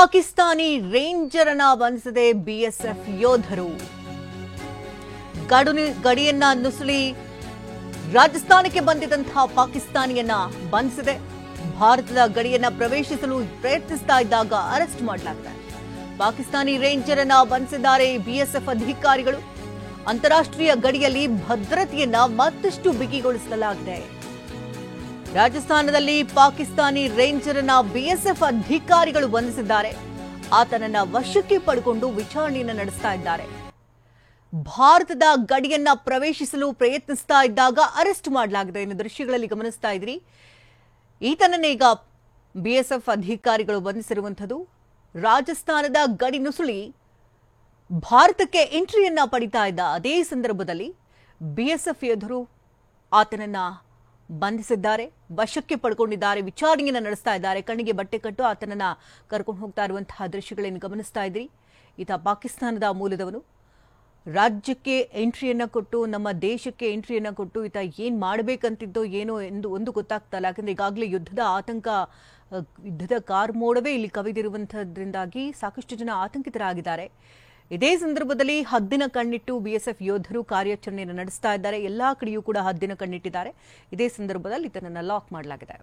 Pakistani ranger ಅನ್ನ ಬಂಧಿಸಿದೆ BSF ಯೋಧರು. ಗಡಿಯನ್ನ ನುಸುಳಿ ರಾಜಸ್ಥಾನಕ್ಕೆ ಬಂದಿದ್ದಂತಹ ಪಾಕಿಸ್ತಾನಿಯನ್ನ ಬಂಧಿಸಿದೆ. ಭಾರತದ ಗಡಿಯನ್ನ ಪ್ರವೇಶಿಸಲು ಪ್ರಯತ್ನಿಸ್ತಾ ಇದ್ದಾಗ ಅರೆಸ್ಟ್ ಮಾಡಲಾಗಿದೆ. ಪಾಕಿಸ್ತಾನಿ ರೇಂಜರ್ ಅನ್ನ ಬಂಧಿಸಿದ್ದಾರೆ ಬಿಎಸ್ಎಫ್ ಅಧಿಕಾರಿಗಳು. ಅಂತಾರಾಷ್ಟ್ರೀಯ ಗಡಿಯಲ್ಲಿ ಭದ್ರತೆಯನ್ನ ಮತ್ತಷ್ಟು ಬಿಗಿಗೊಳಿಸಲಾಗಿದೆ. ರಾಜಸ್ಥಾನದಲ್ಲಿ ಪಾಕಿಸ್ತಾನಿ ರೇಂಜರ್ ಅನ್ನ ಬಿಎಸ್ಎಫ್ ಅಧಿಕಾರಿಗಳು ಬಂಧಿಸಿದ್ದಾರೆ. ಆತನನ್ನ ವಶಕ್ಕೆ ಪಡೆದುಕೊಂಡು ವಿಚಾರಣೆಯನ್ನು ನಡೆಸ್ತಾ ಇದ್ದಾರೆ. ಭಾರತದ ಗಡಿಯನ್ನ ಪ್ರವೇಶಿಸಲು ಪ್ರಯತ್ನಿಸ್ತಾ ಇದ್ದಾಗ ಅರೆಸ್ಟ್ ಮಾಡಲಾಗಿದೆ. ಇನ್ನು ದೃಶ್ಯಗಳಲ್ಲಿ ಗಮನಿಸ್ತಾ ಇದ್ರಿ, ಈತನನ್ನ ಈಗ ಬಿಎಸ್ಎಫ್ ಅಧಿಕಾರಿಗಳು ಬಂಧಿಸಿರುವಂಥದ್ದು. ರಾಜಸ್ಥಾನದ ಗಡಿ ನುಸುಳಿ ಭಾರತಕ್ಕೆ ಎಂಟ್ರಿಯನ್ನ ಪಡಿತಾ ಇದ್ದ ಅದೇ ಸಂದರ್ಭದಲ್ಲಿ ಬಿಎಸ್ಎಫ್ ಯೋಧರು ಆತನನ್ನ ಬಂಧಿಸಿದ್ದಾರೆ, ವಶಕ್ಕೆ ಪಡ್ಕೊಂಡಿದ್ದಾರೆ, ವಿಚಾರಣೆಯನ್ನು ನಡೆಸ್ತಾ ಇದ್ದಾರೆ. ಕಣ್ಣಿಗೆ ಬಟ್ಟೆ ಕಟ್ಟು ಆತನನ್ನ ಕರ್ಕೊಂಡು ಹೋಗ್ತಾ ಇರುವಂತಹ ದೃಶ್ಯಗಳನ್ನು ಗಮನಿಸ್ತಾ ಇದ್ರಿ. ಈತ ಪಾಕಿಸ್ತಾನದ ಮೂಲದವನು. ರಾಜ್ಯಕ್ಕೆ ಎಂಟ್ರಿಯನ್ನ ಕೊಟ್ಟು, ನಮ್ಮ ದೇಶಕ್ಕೆ ಎಂಟ್ರಿಯನ್ನ ಕೊಟ್ಟು ಈತ ಏನ್ ಮಾಡಬೇಕಂತಿದ್ದೋ ಏನೋ ಎಂದು ಒಂದು ಗೊತ್ತಾಗ್ತಾ ಇಲ್ಲ. ಯಾಕಂದ್ರೆ ಈಗಾಗಲೇ ಯುದ್ಧದ ಆತಂಕ, ಯುದ್ಧದ ಕಾರ್ಮೋಡವೇ ಇಲ್ಲಿ ಕವಿದಿರುವಂತಹದ್ರಿಂದಾಗಿ ಸಾಕಷ್ಟು ಜನ ಆತಂಕಿತರಾಗಿದ್ದಾರೆ. ಇದೇ ಸಂದರ್ಭದಲ್ಲಿ ಹದ್ದಿನ ಕಣ್ಣಿಟ್ಟು ಬಿಎಸ್ಎಫ್ ಯೋಧರು ಕಾರ್ಯಾಚರಣೆಯನ್ನು ನಡೆಸ್ತಾ ಇದ್ದಾರೆ. ಎಲ್ಲಾ ಕಡೆಯೂ ಕೂಡ ಹದ್ದಿನ ಕಣ್ಣಿಟ್ಟಿದ್ದಾರೆ. ಇದೇ ಸಂದರ್ಭದಲ್ಲಿ ಇದನ್ನು ಲಾಕ್ ಮಾಡಲಾಗಿದೆ.